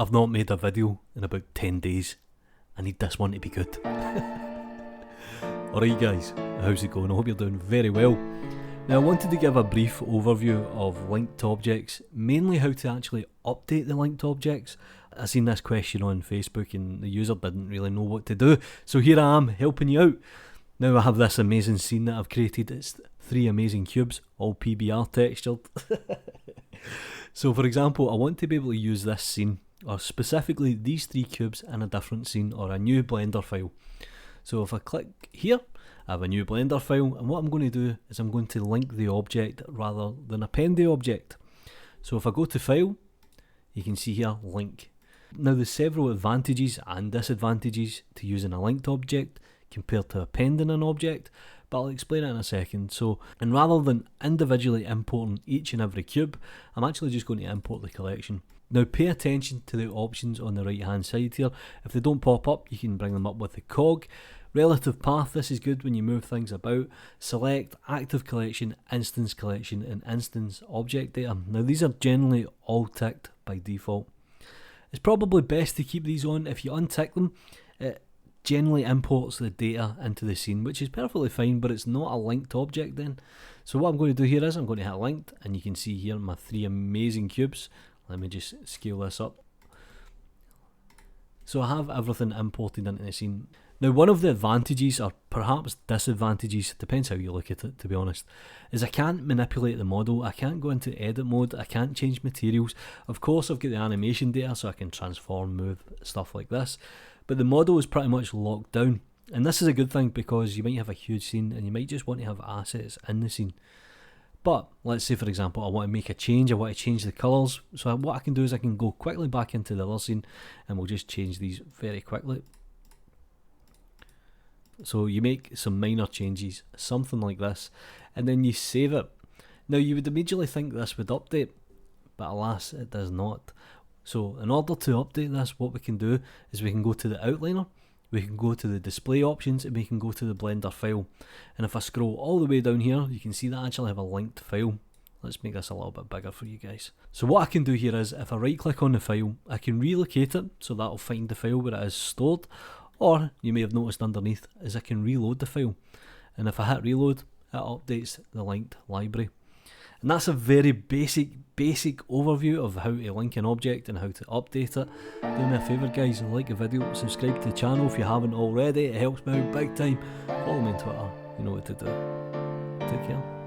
I've not made a video in about 10 days. I need this one to be good. Alright guys, how's it going? I hope you're doing very well. Now I wanted to give a brief overview of linked objects, mainly how to actually update the linked objects. I seen this question on Facebook and the user didn't really know what to do, so here I am helping you out. Now I have this amazing scene that I've created. It's 3 amazing cubes, all PBR textured. So for example, I want to be able to use this scene, or specifically these 3 cubes in a different scene or a new Blender file. So if I click here, I have a new Blender file, and what I'm going to do is I'm going to link the object rather than append the object. So if I go to File, you can see here, Link. Now there's several advantages and disadvantages to using a linked object compared to appending an object, but I'll explain it in a second. So, and rather than individually importing each and every cube, I'm actually just going to import the collection. Now pay attention to the options on the right hand side here. If they don't pop up, you can bring them up with the cog. Relative path, this is good when you move things about. Select, active collection, instance collection, and instance object data. Now these are generally all ticked by default. It's probably best to keep these on. If you untick them, it generally imports the data into the scene, which is perfectly fine, but it's not a linked object then. So what I'm going to do here is I'm going to hit linked, and you can see here my 3 amazing cubes. Let me just scale this up. So I have everything imported into the scene. Now one of the advantages, or perhaps disadvantages, depends how you look at it to be honest, is I can't manipulate the model. I can't go into edit mode, I can't change materials. Of course I've got the animation data so I can transform, move, stuff like this, but the model is pretty much locked down. And this is a good thing because you might have a huge scene and you might just want to have assets in the scene. But let's say for example I want to make a change, I want to change the colours. So what I can do is I can go quickly back into the other scene and we'll just change these very quickly. So you make some minor changes, something like this, and then you save it. Now you would immediately think this would update, but alas it does not. So in order to update this, what we can do is we can go to the outliner, we can go to the display options, and we can go to the Blender file. And if I scroll all the way down here, you can see that I actually have a linked file. Let's make this a little bit bigger for you guys. So what I can do here is if I right click on the file, I can relocate it, so that'll find the file where it is stored. Or, you may have noticed underneath, is I can reload the file. And if I hit reload, it updates the linked library. And that's a very basic overview of how to link an object and how to update it. Do me a favour guys, like the video, subscribe to the channel if you haven't already, it helps me out big time. Follow me on Twitter, you know what to do. Take care.